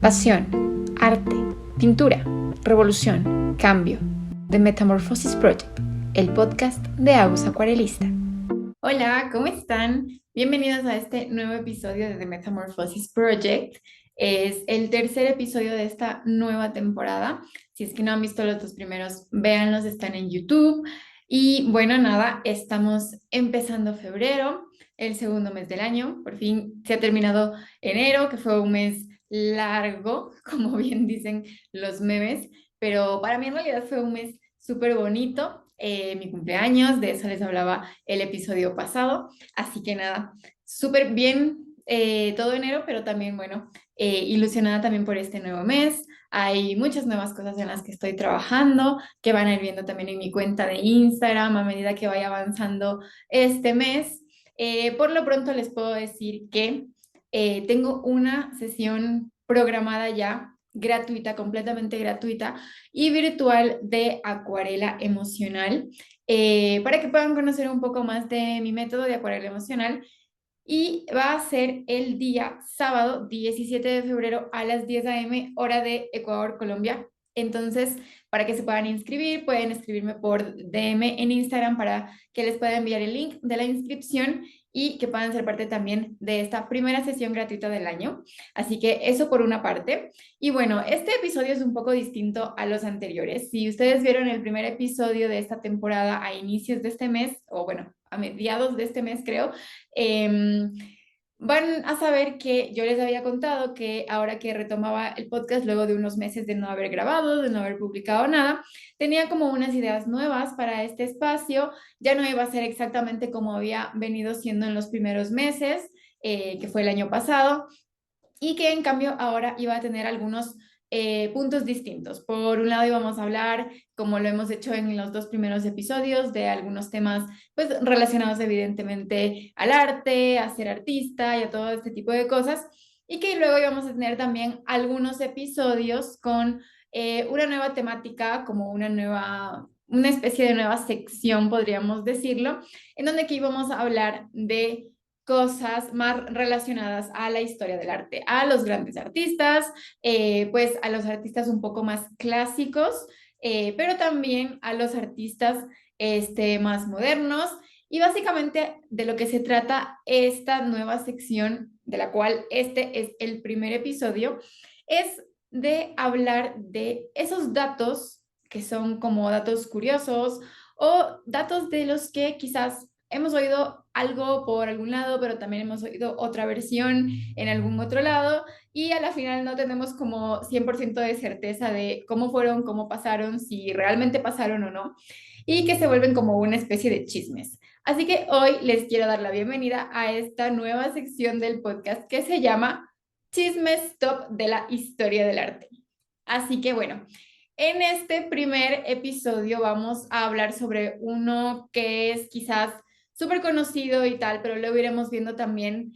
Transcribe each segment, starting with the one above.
Pasión, arte, pintura, revolución, cambio. The Metamorphosis Project, el podcast de Agus Acuarelista. Hola, ¿cómo están? Bienvenidos a este nuevo episodio de The Metamorphosis Project. Es el tercer episodio de esta nueva temporada. Si es que no han visto los dos primeros, véanlos, están en YouTube. Y bueno, nada, estamos empezando febrero, el segundo mes del año. Por fin se ha terminado enero, que fue un mes largo, como bien dicen los memes, pero para mí en realidad fue un mes súper bonito. Mi cumpleaños, de eso les hablaba el episodio pasado, así que nada, súper bien todo enero, pero también, bueno, ilusionada también por este nuevo mes. Hay muchas nuevas cosas en las que estoy trabajando, que van a ir viendo también en mi cuenta de Instagram a medida que vaya avanzando este mes. Por lo pronto les puedo decir que tengo una sesión programada ya, gratuita, completamente gratuita y virtual de acuarela emocional, para que puedan conocer un poco más de mi método de acuarela emocional. Y va a ser el día sábado 17 de febrero a las 10 a.m. hora de Ecuador, Colombia. Entonces, para que se puedan inscribir, pueden escribirme por DM en Instagram para que les pueda enviar el link de la inscripción y que puedan ser parte también de esta primera sesión gratuita del año. Así que eso por una parte. Y bueno, este episodio es un poco distinto a los anteriores. Si ustedes vieron el primer episodio de esta temporada a inicios de este mes, o bueno, a mediados de este mes creo, eh, van a saber que yo les había contado que ahora que retomaba el podcast luego de unos meses de no haber grabado, de no haber publicado nada, tenía como unas ideas nuevas para este espacio. Ya no iba a ser exactamente como había venido siendo en los primeros meses, que fue el año pasado, y que en cambio ahora iba a tener algunos puntos distintos. Por un lado íbamos a hablar, como lo hemos hecho en los dos primeros episodios, de algunos temas pues relacionados evidentemente al arte, a ser artista y a todo este tipo de cosas, y que luego íbamos a tener también algunos episodios con una nueva temática, como una especie de nueva sección, podríamos decirlo, en donde aquí íbamos a hablar de cosas más relacionadas a la historia del arte, a los grandes artistas, pues a los artistas un poco más clásicos, pero también a los artistas más modernos. Y básicamente de lo que se trata esta nueva sección, de la cual este es el primer episodio, es de hablar de esos datos que son como datos curiosos o datos de los que quizás hemos oído algo por algún lado, pero también hemos oído otra versión en algún otro lado, y a la final no tenemos como 100% de certeza de cómo fueron, cómo pasaron, si realmente pasaron o no, y que se vuelven como una especie de chismes. Así que hoy les quiero dar la bienvenida a esta nueva sección del podcast que se llama Chismes Top de la Historia del Arte. Así que bueno, en este primer episodio vamos a hablar sobre uno que es quizás súper conocido y tal, pero luego iremos viendo también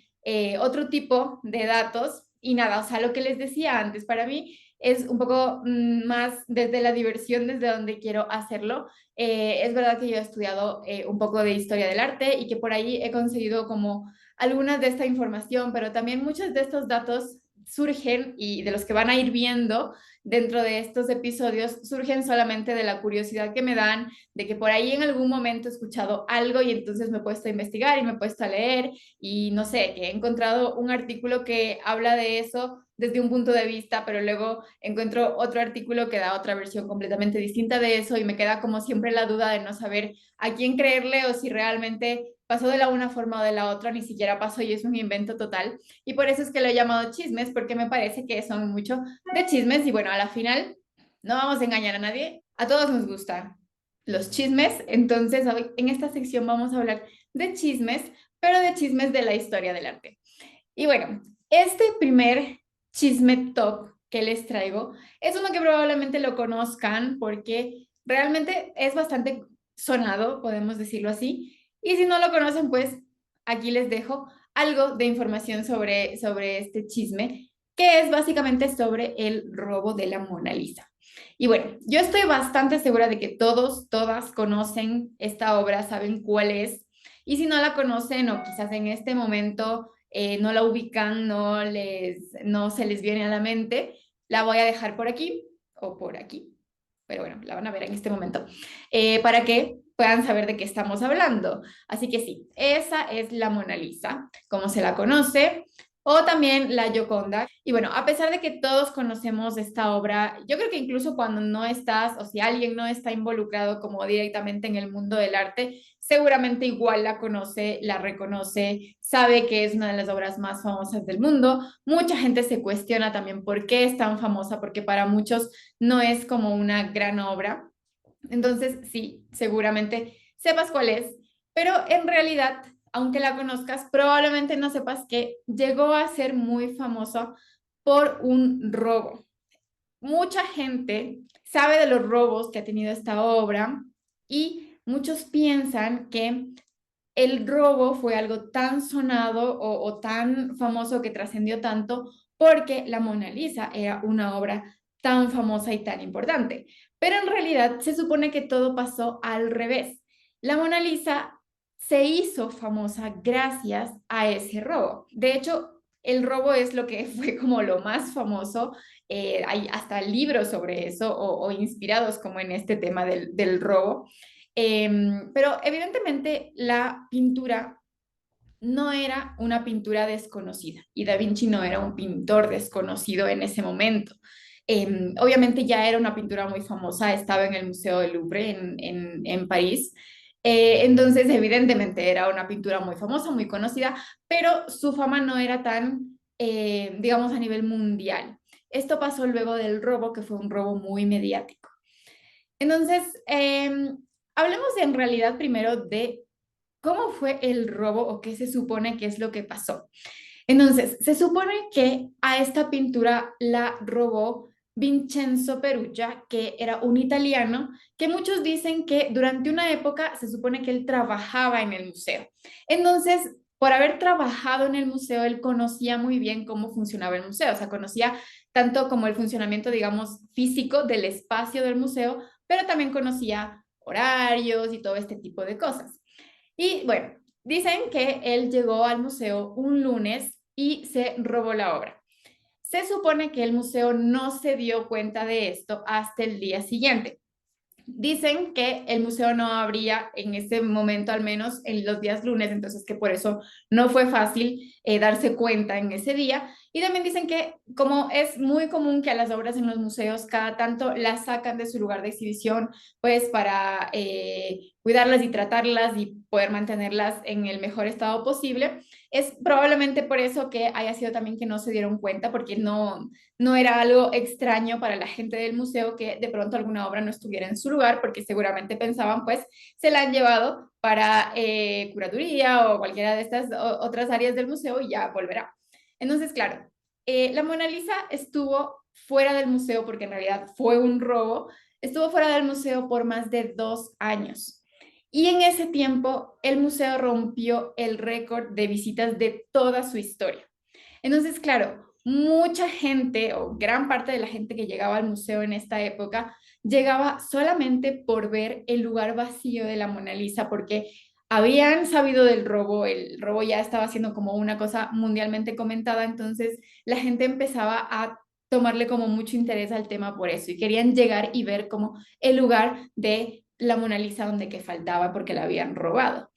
otro tipo de datos. Y nada, o sea, lo que les decía antes, para mí es un poco más desde la diversión, desde donde quiero hacerlo. Es verdad que yo he estudiado un poco de historia del arte y que por ahí he conseguido como algunas de esta información, pero también muchos de estos datos surgen y de los que van a ir viendo dentro de estos episodios surgen solamente de la curiosidad que me dan, de que por ahí en algún momento he escuchado algo y entonces me he puesto a investigar y me he puesto a leer y no sé, que he encontrado un artículo que habla de eso desde un punto de vista, pero luego encuentro otro artículo que da otra versión completamente distinta de eso y me queda como siempre la duda de no saber a quién creerle o si realmente pasó de la una forma o de la otra, ni siquiera pasó y es un invento total. Y por eso es que lo he llamado chismes, porque me parece que son mucho de chismes y bueno, a la final no vamos a engañar a nadie, a todos nos gustan los chismes, entonces hoy en esta sección vamos a hablar de chismes, pero de chismes de la historia del arte. Y bueno, este primer chisme top que les traigo es uno que probablemente lo conozcan porque realmente es bastante sonado, podemos decirlo así. Y si no lo conocen, pues aquí les dejo algo de información sobre este chisme, que es básicamente sobre el robo de la Mona Lisa. Y bueno, yo estoy bastante segura de que todos, todas conocen esta obra, saben cuál es. Y si no la conocen o quizás en este momento no la ubican, no se les viene a la mente, la voy a dejar por aquí o por aquí, pero bueno, la van a ver en este momento, para que puedan saber de qué estamos hablando. Así que sí, esa es la Mona Lisa, como se la conoce, o también la Gioconda. Y bueno, a pesar de que todos conocemos esta obra, yo creo que incluso cuando no estás, o si alguien no está involucrado como directamente en el mundo del arte, seguramente igual la conoce, la reconoce, sabe que es una de las obras más famosas del mundo. Mucha gente se cuestiona también por qué es tan famosa, porque para muchos no es como una gran obra. Entonces, sí, seguramente sepas cuál es, pero en realidad, aunque la conozcas, probablemente no sepas que llegó a ser muy famoso por un robo. Mucha gente sabe de los robos que ha tenido esta obra y muchos piensan que el robo fue algo tan sonado o tan famoso que trascendió tanto porque la Mona Lisa era una obra tan famosa y tan importante. Pero en realidad se supone que todo pasó al revés. La Mona Lisa se hizo famosa gracias a ese robo. De hecho, el robo es lo que fue como lo más famoso. Hay hasta libros sobre eso o inspirados como en este tema del robo. Pero evidentemente la pintura no era una pintura desconocida y Da Vinci no era un pintor desconocido en ese momento. Obviamente ya era una pintura muy famosa, estaba en el Museo del Louvre en París. Entonces, evidentemente era una pintura muy famosa, muy conocida, pero su fama no era tan, digamos, a nivel mundial. Esto pasó luego del robo, que fue un robo muy mediático. Entonces, hablemos en realidad primero de cómo fue el robo o qué se supone que es lo que pasó. Entonces, se supone que a esta pintura la robó Vincenzo Perugia, que era un italiano, que muchos dicen que durante una época se supone que él trabajaba en el museo. Entonces, por haber trabajado en el museo, él conocía muy bien cómo funcionaba el museo, o sea, conocía tanto como el funcionamiento, digamos, físico del espacio del museo, pero también conocía horarios y todo este tipo de cosas. Y bueno, dicen que él llegó al museo un lunes y se robó la obra. Se supone que el museo no se dio cuenta de esto hasta el día siguiente. Dicen que el museo no abría en ese momento, al menos en los días lunes, entonces que por eso no fue fácil darse cuenta en ese día. Y también dicen que como es muy común que a las obras en los museos cada tanto las sacan de su lugar de exhibición, pues para cuidarlas y tratarlas y poder mantenerlas en el mejor estado posible, es probablemente por eso que haya sido también que no se dieron cuenta, porque no era algo extraño para la gente del museo que de pronto alguna obra no estuviera en su lugar, porque seguramente pensaban, pues, se la han llevado para curaduría o cualquiera de estas otras áreas del museo y ya volverá. Entonces, claro, la Mona Lisa estuvo fuera del museo porque en realidad fue un robo, estuvo fuera del museo por más de 2 años. Y en ese tiempo, el museo rompió el récord de visitas de toda su historia. Entonces, claro, mucha gente o gran parte de la gente que llegaba al museo en esta época llegaba solamente por ver el lugar vacío de la Mona Lisa, porque habían sabido del robo, el robo ya estaba siendo como una cosa mundialmente comentada, entonces la gente empezaba a tomarle como mucho interés al tema por eso y querían llegar y ver como el lugar de la Mona Lisa donde que faltaba porque la habían robado.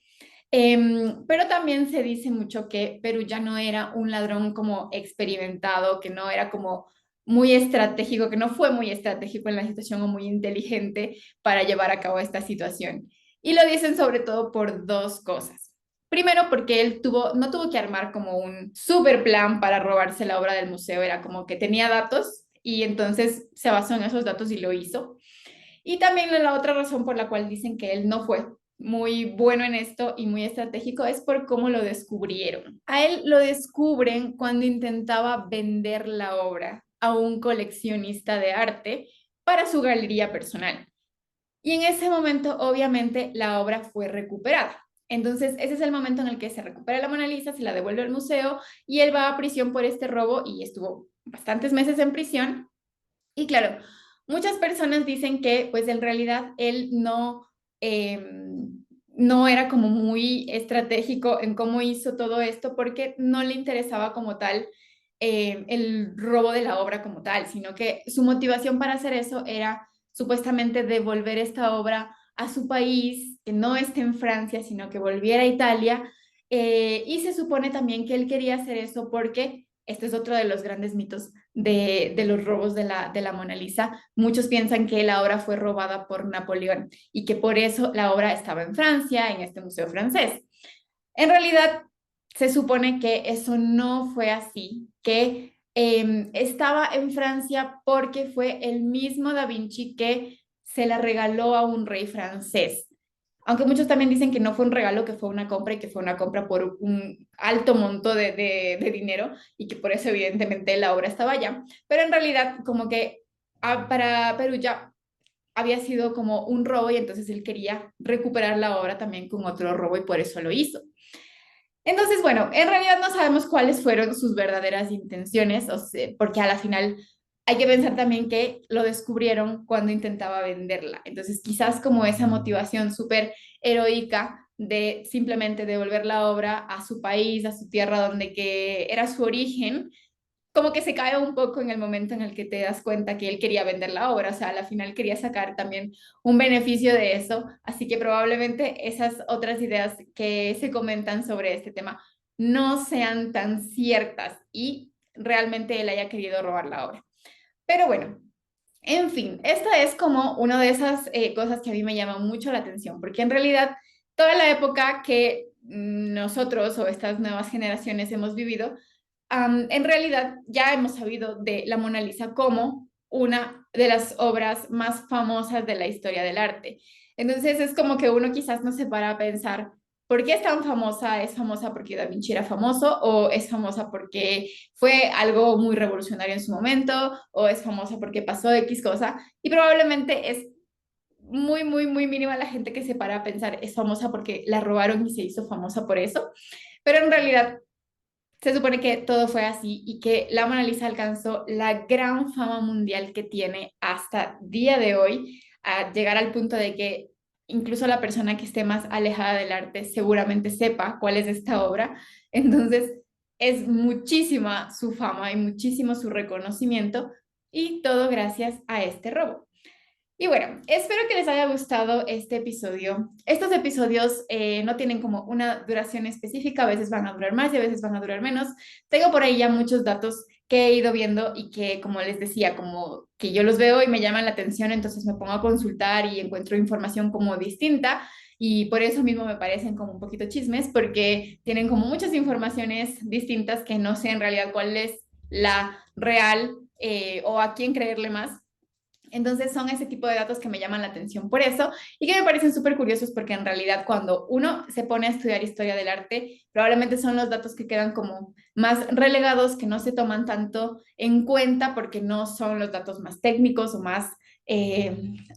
Pero también se dice mucho que Perú ya no era un ladrón como experimentado, que no era como muy estratégico, que no fue muy estratégico en la situación o muy inteligente para llevar a cabo esta situación. Y lo dicen sobre todo por dos cosas. Primero, porque él no tuvo que armar como un super plan para robarse la obra del museo, era como que tenía datos y entonces se basó en esos datos y lo hizo. Y también la otra razón por la cual dicen que él no fue muy bueno en esto y muy estratégico es por cómo lo descubrieron. A él lo descubren cuando intentaba vender la obra a un coleccionista de arte para su galería personal. Y en ese momento, obviamente, la obra fue recuperada. Entonces, ese es el momento en el que se recupera la Mona Lisa, se la devuelve al museo y él va a prisión por este robo y estuvo bastantes meses en prisión. Y claro, muchas personas dicen que pues en realidad él no, no era como muy estratégico en cómo hizo todo esto porque no le interesaba como tal el robo de la obra como tal, sino que su motivación para hacer eso era supuestamente devolver esta obra a su país, que no esté en Francia, sino que volviera a Italia. Y se supone también que él quería hacer eso porque este es otro de los grandes mitos de los robos de la Mona Lisa. Muchos piensan que la obra fue robada por Napoleón y que por eso la obra estaba en Francia, en este museo francés. En realidad, se supone que eso no fue así, que estaba en Francia porque fue el mismo Da Vinci que se la regaló a un rey francés. Aunque muchos también dicen que no fue un regalo, que fue una compra y que fue una compra por un alto monto de dinero y que por eso evidentemente la obra estaba allá. Pero en realidad como que para Perú ya había sido como un robo y entonces él quería recuperar la obra también con otro robo y por eso lo hizo. Entonces, bueno, en realidad no sabemos cuáles fueron sus verdaderas intenciones, o sea, porque a la final hay que pensar también que lo descubrieron cuando intentaba venderla. Entonces, quizás como esa motivación súper heroica de simplemente devolver la obra a su país, a su tierra, donde que era su origen, como que se cae un poco en el momento en el que te das cuenta que él quería vender la obra, o sea, a la final quería sacar también un beneficio de eso, así que probablemente esas otras ideas que se comentan sobre este tema no sean tan ciertas y realmente él haya querido robar la obra. Pero bueno, en fin, esta es como una de esas cosas que a mí me llaman mucho la atención, porque en realidad toda la época que nosotros o estas nuevas generaciones hemos vivido, en realidad ya hemos sabido de la Mona Lisa como una de las obras más famosas de la historia del arte. Entonces es como que uno quizás no se para a pensar, ¿por qué es tan famosa? ¿Es famosa porque Da Vinci era famoso o es famosa porque fue algo muy revolucionario en su momento o es famosa porque pasó X cosa? Y probablemente es muy, muy, muy mínima la gente que se para a pensar, es famosa porque la robaron y se hizo famosa por eso. Pero en realidad se supone que todo fue así y que la Mona Lisa alcanzó la gran fama mundial que tiene hasta día de hoy, a llegar al punto de que incluso la persona que esté más alejada del arte seguramente sepa cuál es esta obra. Entonces, es muchísima su fama y muchísimo su reconocimiento y todo gracias a este robo. Y bueno, espero que les haya gustado este episodio. Estos episodios no tienen como una duración específica, a veces van a durar más y a veces van a durar menos. Tengo por ahí ya muchos datos que he ido viendo y que, como les decía, como que yo los veo y me llaman la atención, entonces me pongo a consultar y encuentro información como distinta y por eso mismo me parecen como un poquito chismes, porque tienen como muchas informaciones distintas que no sé en realidad cuál es la real o a quién creerle más. Entonces son ese tipo de datos que me llaman la atención por eso y que me parecen súper curiosos porque en realidad cuando uno se pone a estudiar historia del arte, probablemente son los datos que quedan como más relegados, que no se toman tanto en cuenta porque no son los datos más técnicos o más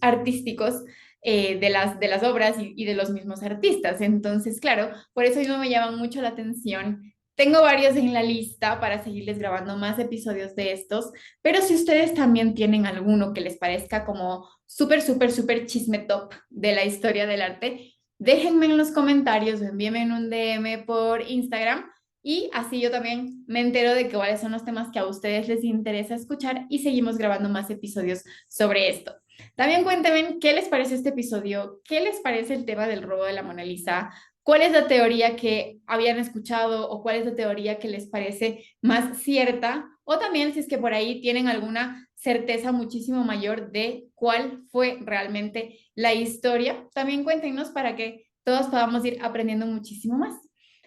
artísticos de las obras y de los mismos artistas. Entonces, claro, por eso mismo me llaman mucho la atención. Tengo varios en la lista para seguirles grabando más episodios de estos. Pero si ustedes también tienen alguno que les parezca como súper, súper, súper chisme top de la historia del arte, déjenme en los comentarios o envíenme en un DM por Instagram y así yo también me entero de cuáles son los temas que a ustedes les interesa escuchar y seguimos grabando más episodios sobre esto. También cuéntenme qué les parece este episodio, qué les parece el tema del robo de la Mona Lisa, cuál es la teoría que habían escuchado o cuál es la teoría que les parece más cierta o también si es que por ahí tienen alguna certeza muchísimo mayor de cuál fue realmente la historia, también cuéntenos para que todos podamos ir aprendiendo muchísimo más.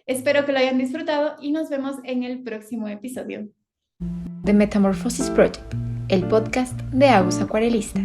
Espero que lo hayan disfrutado y nos vemos en el próximo episodio. The Metamorphosis Project, el podcast de Agus Acuarelista.